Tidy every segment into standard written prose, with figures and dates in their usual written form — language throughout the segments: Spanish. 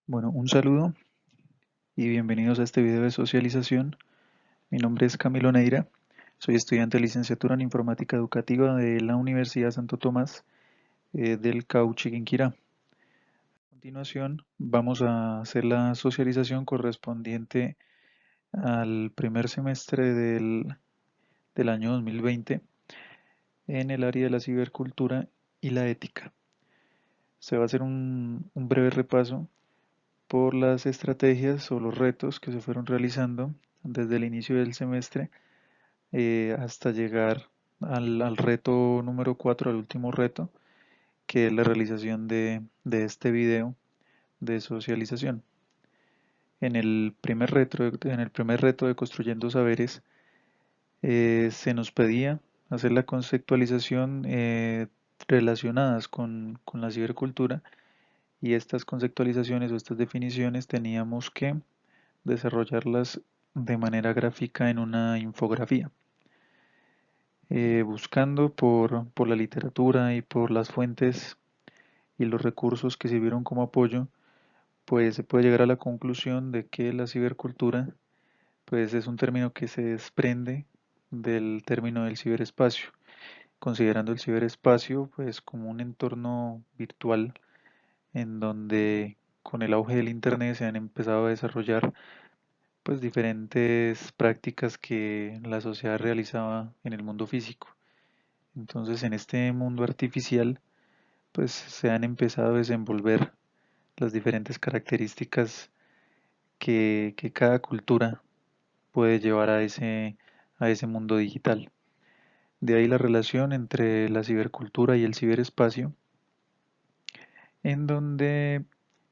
Bueno, un saludo y bienvenidos a este video de socialización. Mi nombre es Camilo Neira, soy estudiante de licenciatura en Informática Educativa de la Universidad Santo Tomás del Cauchi, Quinquirá. A continuación, vamos a hacer la socialización correspondiente al primer semestre del año 2020 en el área de la cibercultura y la ética. Se va a hacer un breve repaso por las estrategias o los retos que se fueron realizando desde el inicio del semestre hasta llegar al reto número 4, al último reto, que es la realización de este video de socialización. En el primer reto de Construyendo Saberes, se nos pedía hacer la conceptualización relacionadas con la cibercultura, y estas conceptualizaciones o estas definiciones teníamos que desarrollarlas de manera gráfica en una infografía. Buscando por la literatura y por las fuentes y los recursos que sirvieron como apoyo, pues se puede llegar a la conclusión de que la cibercultura pues es un término que se desprende del término del ciberespacio, considerando el ciberespacio pues como un entorno virtual en donde con el auge del internet se han empezado a desarrollar pues diferentes prácticas que la sociedad realizaba en el mundo físico. Entonces, en este mundo artificial, pues se han empezado a desenvolver las diferentes características que cada cultura puede llevar a ese mundo digital. De ahí la relación entre la cibercultura y el ciberespacio, en donde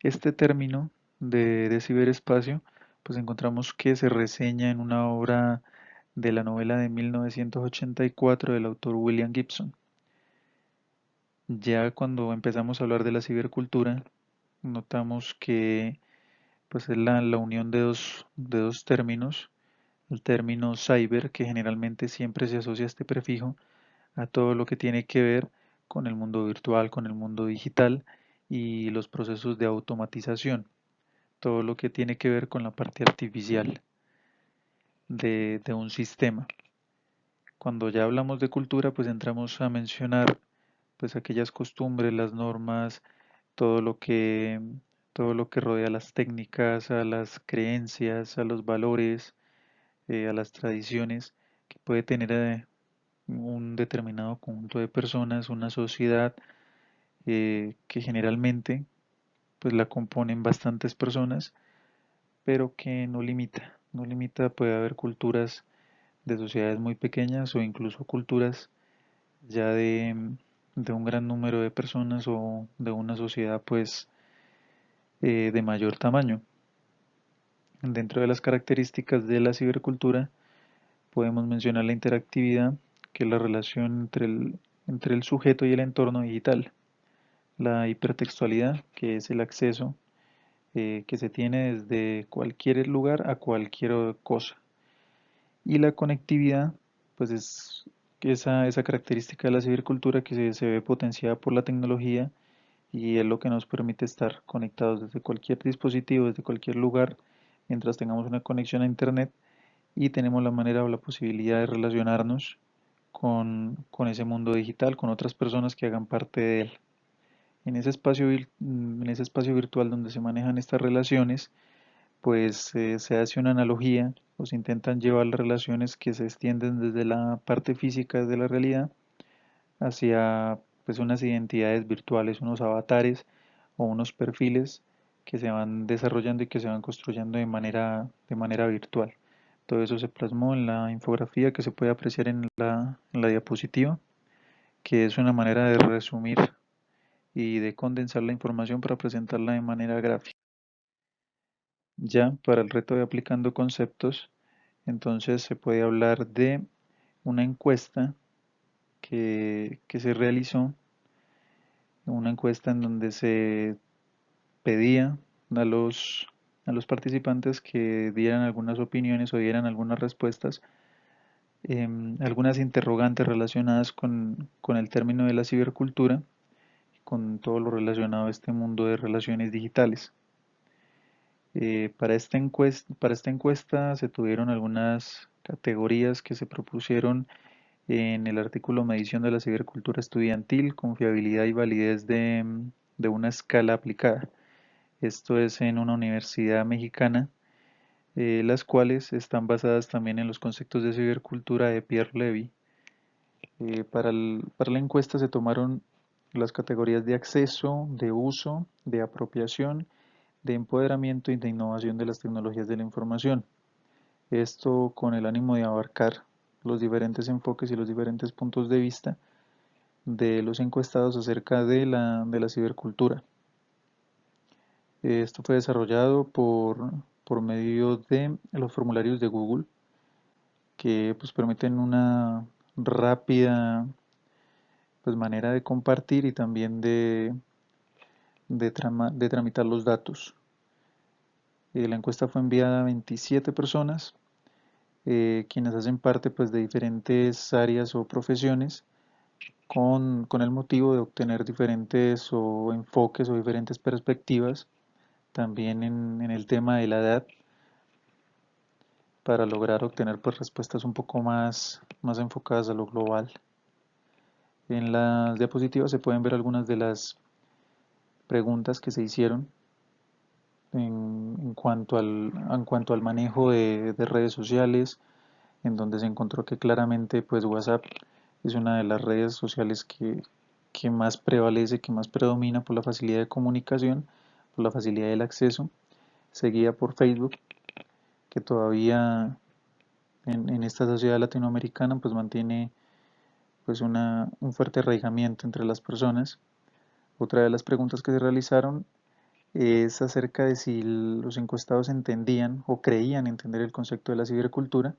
este término de ciberespacio, pues encontramos que se reseña en una obra de la novela de 1984 del autor William Gibson. Ya cuando empezamos a hablar de la cibercultura, notamos que pues es la unión de dos términos, el término cyber, que generalmente siempre se asocia a este prefijo, a todo lo que tiene que ver con el mundo virtual, con el mundo digital y los procesos de automatización, todo lo que tiene que ver con la parte artificial de un sistema. Cuando ya hablamos de cultura, pues entramos a mencionar pues aquellas costumbres, las normas, todo lo que, todo lo que rodea a las técnicas, a las creencias, a los valores, a las tradiciones que puede tener un determinado conjunto de personas, una sociedad que generalmente pues la componen bastantes personas, pero que no limita, puede haber culturas de sociedades muy pequeñas o incluso culturas ya de un gran número de personas o de una sociedad pues de mayor tamaño. Dentro de las características de la cibercultura podemos mencionar la interactividad, que es la relación entre el sujeto y el entorno digital, la hipertextualidad, que es el acceso que se tiene desde cualquier lugar a cualquier cosa, y la conectividad, pues es esa característica de la cibercultura que se ve potenciada por la tecnología y es lo que nos permite estar conectados desde cualquier dispositivo, desde cualquier lugar, mientras tengamos una conexión a Internet y tenemos la manera o la posibilidad de relacionarnos con ese mundo digital, con otras personas que hagan parte de él. En ese espacio virtual donde se manejan estas relaciones, pues se hace una analogía o se intentan llevar las relaciones que se extienden desde la parte física de la realidad hacia pues unas identidades virtuales, unos avatares o unos perfiles que se van desarrollando y que se van construyendo de manera virtual. Todo eso se plasmó en la infografía que se puede apreciar en la diapositiva, que es una manera de resumir y de condensar la información para presentarla de manera gráfica. Ya para el reto de aplicando conceptos, entonces se puede hablar de una encuesta que se realizó, una encuesta en donde se pedía a a los participantes que dieran algunas opiniones o dieran algunas respuestas, algunas interrogantes relacionadas con el término de la cibercultura, con todo lo relacionado a este mundo de relaciones digitales. Para esta encuesta se tuvieron algunas categorías que se propusieron en el artículo Medición de la cibercultura estudiantil, confiabilidad y validez de una escala aplicada. Esto es en una universidad mexicana, las cuales están basadas también en los conceptos de cibercultura de Pierre Levy. Para la encuesta se tomaron las categorías de acceso, de uso, de apropiación, de empoderamiento y de innovación de las tecnologías de la información. Esto con el ánimo de abarcar los diferentes enfoques y los diferentes puntos de vista de los encuestados acerca de la cibercultura. Esto fue desarrollado por medio de los formularios de Google que pues, permiten una rápida pues, manera de compartir y también de tramitar los datos. La encuesta fue enviada a 27 personas, quienes hacen parte pues, de diferentes áreas o profesiones con el motivo de obtener diferentes o enfoques o diferentes perspectivas también en el tema de la edad para lograr obtener pues, respuestas un poco más enfocadas a lo global. En las diapositivas se pueden ver algunas de las preguntas que se hicieron en cuanto al manejo de redes sociales, en donde se encontró que claramente pues WhatsApp es una de las redes sociales que más prevalece, que más predomina por la facilidad de comunicación, por la facilidad del acceso, seguida por Facebook, que todavía en esta sociedad latinoamericana pues mantiene pues un fuerte arraigamiento entre las personas. Otra de las preguntas que se realizaron es acerca de si los encuestados entendían o creían entender el concepto de la cibercultura,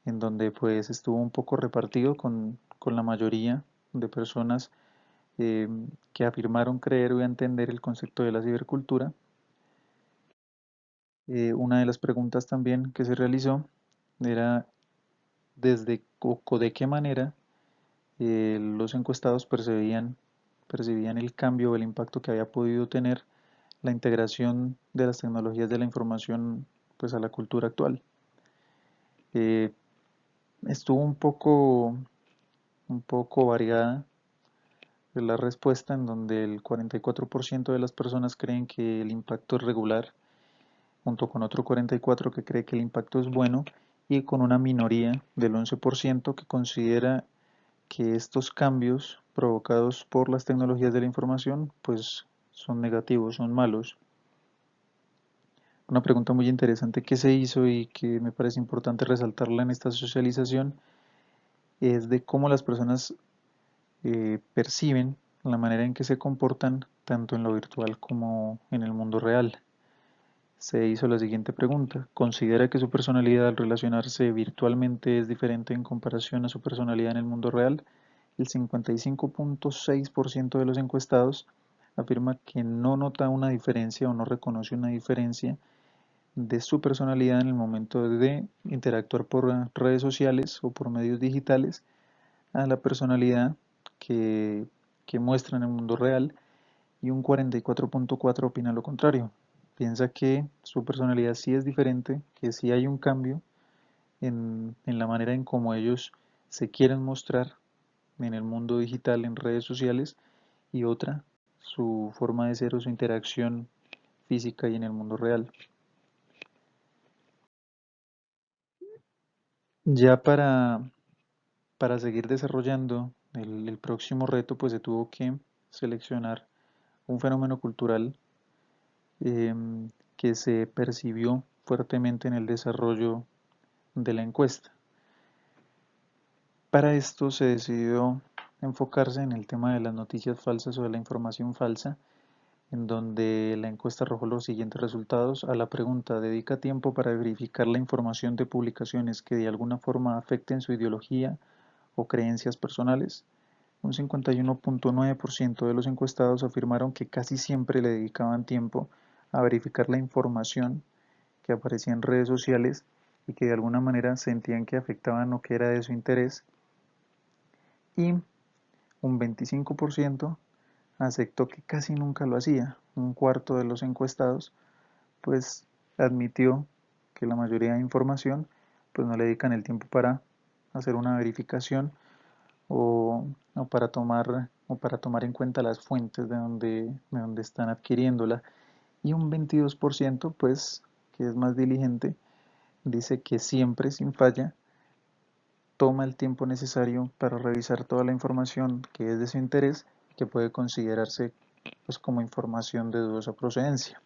en donde pues estuvo un poco repartido con la mayoría de personas eh, que afirmaron creer o entender el concepto de la cibercultura. Una de las preguntas también que se realizó era de qué manera los encuestados percibían el cambio o el impacto que había podido tener la integración de las tecnologías de la información pues, a la cultura actual. Eh, Estuvo un poco variada la respuesta, en donde el 44% de las personas creen que el impacto es regular, junto con otro 44% que cree que el impacto es bueno, y con una minoría del 11% que considera que estos cambios provocados por las tecnologías de la información pues son negativos, son malos. Una pregunta muy interesante que se hizo y que me parece importante resaltarla en esta socialización es de cómo las personas perciben la manera en que se comportan tanto en lo virtual como en el mundo real. Se hizo la siguiente pregunta: ¿considera que su personalidad al relacionarse virtualmente es diferente en comparación a su personalidad en el mundo real? El 55.6% de los encuestados afirma que no nota una diferencia o no reconoce una diferencia de su personalidad en el momento de interactuar por redes sociales o por medios digitales a la personalidad que, que muestra en el mundo real, y un 44.4% opina lo contrario. Piensa que su personalidad sí es diferente, que sí hay un cambio en la manera en cómo ellos se quieren mostrar en el mundo digital, en redes sociales, y otra, su forma de ser o su interacción física y en el mundo real. Ya para seguir desarrollando el próximo reto, pues se tuvo que seleccionar un fenómeno cultural que se percibió fuertemente en el desarrollo de la encuesta. Para esto se decidió enfocarse en el tema de las noticias falsas o de la información falsa, en donde la encuesta arrojó los siguientes resultados a la pregunta: ¿dedica tiempo para verificar la información de publicaciones que de alguna forma afecten su ideología o creencias personales? Un 51.9% de los encuestados afirmaron que casi siempre le dedicaban tiempo a verificar la información que aparecía en redes sociales y que de alguna manera sentían que afectaban o que era de su interés, y un 25% aceptó que casi nunca lo hacía. Un cuarto de los encuestados pues admitió que la mayoría de información pues no le dedican el tiempo para hacer una verificación o para tomar en cuenta las fuentes de donde están adquiriéndola. Y un 22% pues que es más diligente dice que siempre sin falla toma el tiempo necesario para revisar toda la información que es de su interés y que puede considerarse pues, como información de dudosa procedencia.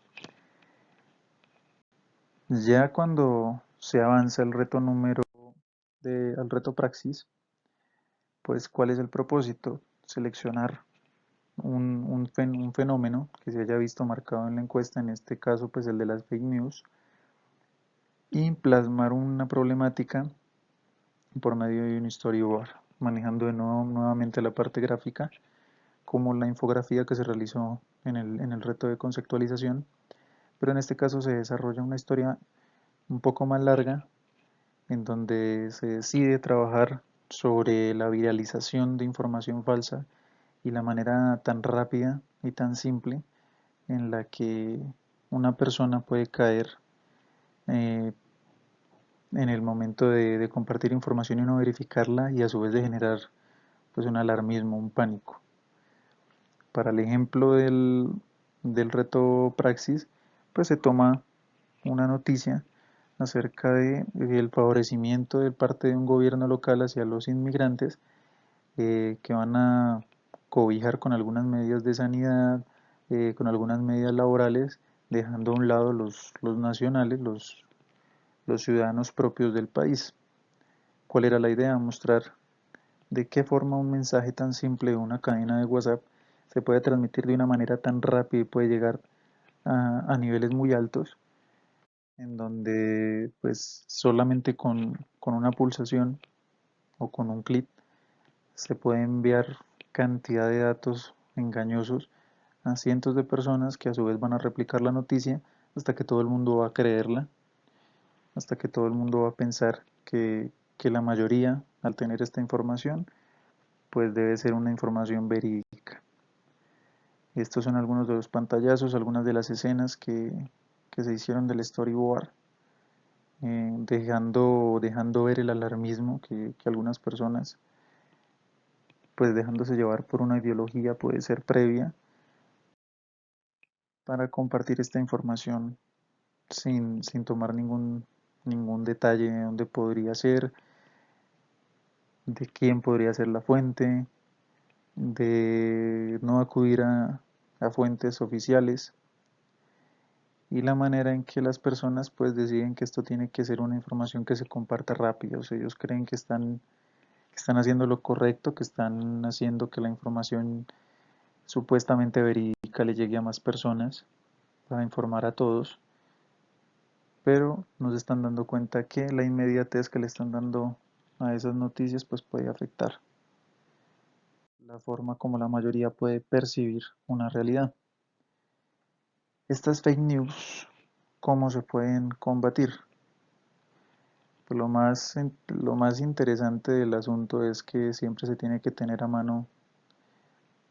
Ya cuando se avanza el reto al reto praxis, pues ¿cuál es el propósito? Seleccionar un fenómeno que se haya visto marcado en la encuesta, en este caso pues el de las fake news, y plasmar una problemática por medio de un storyboard, manejando de nuevo nuevamente la parte gráfica, como la infografía que se realizó en el reto de conceptualización, pero en este caso se desarrolla una historia un poco más larga, en donde se decide trabajar sobre la viralización de información falsa y la manera tan rápida y tan simple en la que una persona puede caer eh, en el momento de compartir información y no verificarla y a su vez de generar pues un alarmismo, un pánico. Para el ejemplo del reto Praxis, pues se toma una noticia acerca del favorecimiento de parte de un gobierno local hacia los inmigrantes que van a cobijar con algunas medidas de sanidad, con algunas medidas laborales, dejando a un lado los nacionales, los ciudadanos propios del país. ¿Cuál era la idea? Mostrar de qué forma un mensaje tan simple de una cadena de WhatsApp se puede transmitir de una manera tan rápida y puede llegar a niveles muy altos, en donde pues solamente con una pulsación o con un clic se puede enviar cantidad de datos engañosos a cientos de personas que a su vez van a replicar la noticia hasta que todo el mundo va a creerla, hasta que todo el mundo va a pensar que la mayoría, al tener esta información, pues debe ser una información verídica. Estos son algunos de los pantallazos, algunas de las escenas que se hicieron del storyboard, dejando ver el alarmismo que algunas personas, pues dejándose llevar por una ideología, puede ser previa, para compartir esta información sin tomar ningún detalle de dónde podría ser, de quién podría ser la fuente, de no acudir a fuentes oficiales y la manera en que las personas pues deciden que esto tiene que ser una información que se comparta rápido. O sea, ellos creen que están haciendo lo correcto, que están haciendo que la información supuestamente verídica le llegue a más personas para informar a todos, pero nos están dando cuenta que la inmediatez que le están dando a esas noticias pues puede afectar la forma como la mayoría puede percibir una realidad. Estas fake news, ¿cómo se pueden combatir? Pues lo más interesante del asunto es que siempre se tiene que tener a mano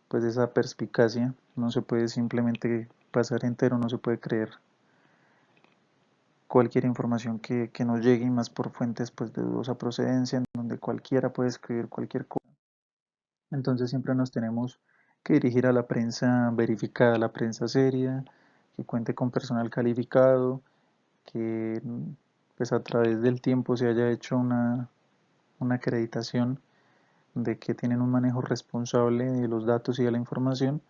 pues esa perspicacia, no se puede simplemente pasar entero, no se puede creer cualquier información que nos llegue y más por fuentes pues de dudosa procedencia, en donde cualquiera puede escribir cualquier cosa. Entonces siempre nos tenemos que dirigir a la prensa verificada, a la prensa seria, que cuente con personal calificado, que pues a través del tiempo se haya hecho una acreditación de que tienen un manejo responsable de los datos y de la información,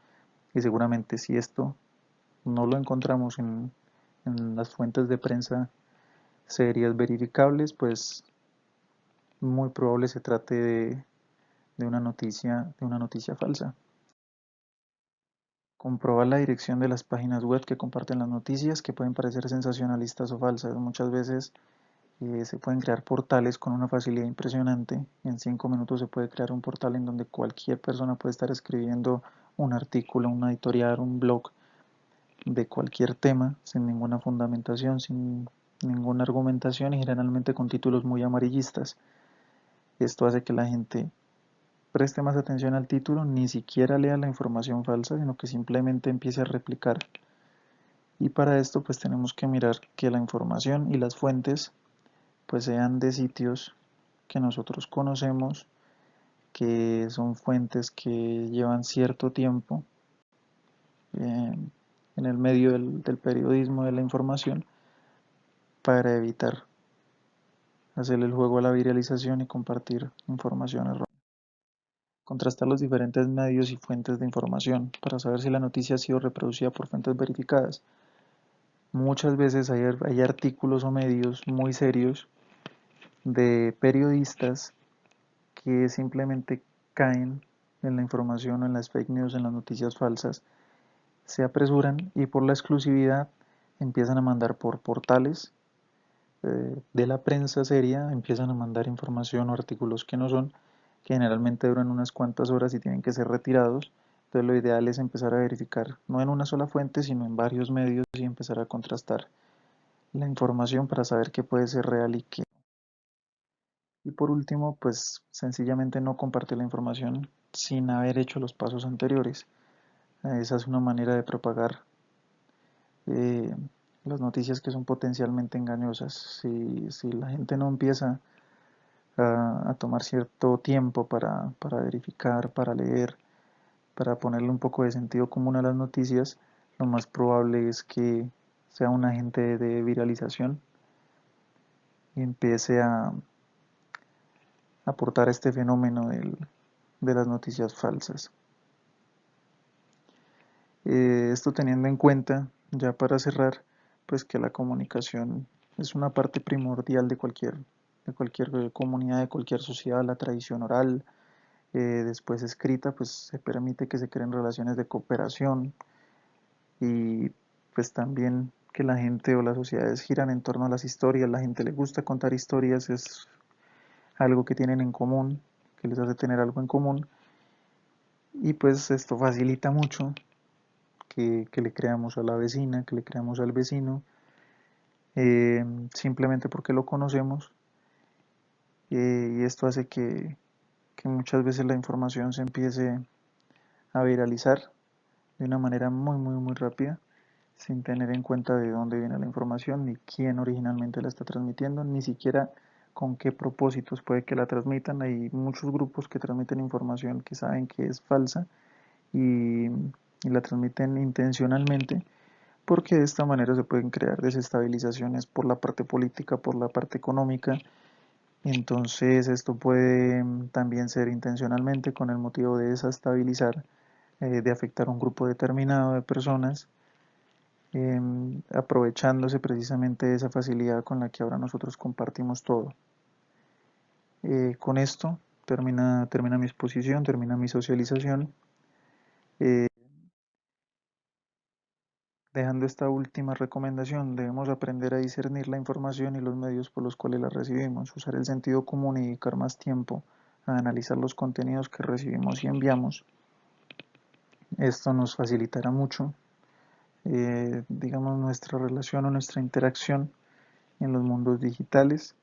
y seguramente si esto no lo encontramos en las fuentes de prensa serias verificables, pues muy probable se trate de una noticia falsa. Comprobar la dirección de las páginas web que comparten las noticias, que pueden parecer sensacionalistas o falsas. Muchas veces se pueden crear portales con una facilidad impresionante. En 5 minutos se puede crear un portal en donde cualquier persona puede estar escribiendo un artículo, un editorial, un blog de cualquier tema, sin ninguna fundamentación, sin ninguna argumentación y generalmente con títulos muy amarillistas. Esto hace que la gente preste más atención al título, ni siquiera lea la información falsa, sino que simplemente empiece a replicar Y para esto pues tenemos que mirar que la información y las fuentes pues sean de sitios que nosotros conocemos, que son fuentes que llevan cierto tiempo eh, en el medio del periodismo de la información, para evitar hacerle el juego a la viralización y compartir información errónea. Contrastar los diferentes medios y fuentes de información para saber si la noticia ha sido reproducida por fuentes verificadas. Muchas veces hay artículos o medios muy serios de periodistas que simplemente caen en la información, en las fake news, en las noticias falsas, se apresuran y por la exclusividad empiezan a mandar por portales de la prensa seria, empiezan a mandar información o artículos que no son, que generalmente duran unas cuantas horas y tienen que ser retirados. Entonces lo ideal es empezar a verificar, no en una sola fuente, sino en varios medios y empezar a contrastar la información para saber qué puede ser real y qué. Y por último, pues sencillamente no compartir la información sin haber hecho los pasos anteriores. Esa es una manera de propagar eh, las noticias que son potencialmente engañosas. Si la gente no empieza a tomar cierto tiempo para verificar, para leer, para ponerle un poco de sentido común a las noticias, lo más probable es que sea un agente de viralización y empiece a aportar este fenómeno de las noticias falsas. Esto teniendo en cuenta, ya para cerrar, pues que la comunicación es una parte primordial de cualquier comunidad, de cualquier sociedad, la tradición oral, después escrita, pues se permite que se creen relaciones de cooperación y pues también que la gente o las sociedades giran en torno a las historias, la gente le gusta contar historias, es algo que tienen en común, que les hace tener algo en común y pues esto facilita mucho que le creamos a la vecina, que le creamos al vecino, eh, simplemente porque lo conocemos y esto hace que muchas veces la información se empiece a viralizar de una manera muy muy muy rápida sin tener en cuenta de dónde viene la información, ni quién originalmente la está transmitiendo, ni siquiera con qué propósitos puede que la transmitan. Hay muchos grupos que transmiten información que saben que es falsa y la transmiten intencionalmente porque de esta manera se pueden crear desestabilizaciones por la parte política, por la parte económica. Entonces esto puede también ser intencionalmente con el motivo de desestabilizar, de afectar a un grupo determinado de personas, aprovechándose precisamente de esa facilidad con la que ahora nosotros compartimos todo. Con esto termina mi exposición, termina mi socialización, eh, dejando esta última recomendación. Debemos aprender a discernir la información y los medios por los cuales la recibimos, usar el sentido común y dedicar más tiempo a analizar los contenidos que recibimos y enviamos. Esto nos facilitará mucho, digamos, nuestra relación o nuestra interacción en los mundos digitales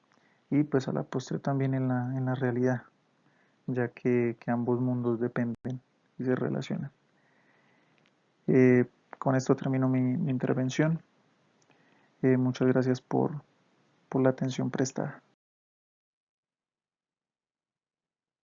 y pues a la postre también en la realidad, ya que ambos mundos dependen y se relacionan. Eh, con esto termino mi intervención. Muchas gracias por la atención prestada.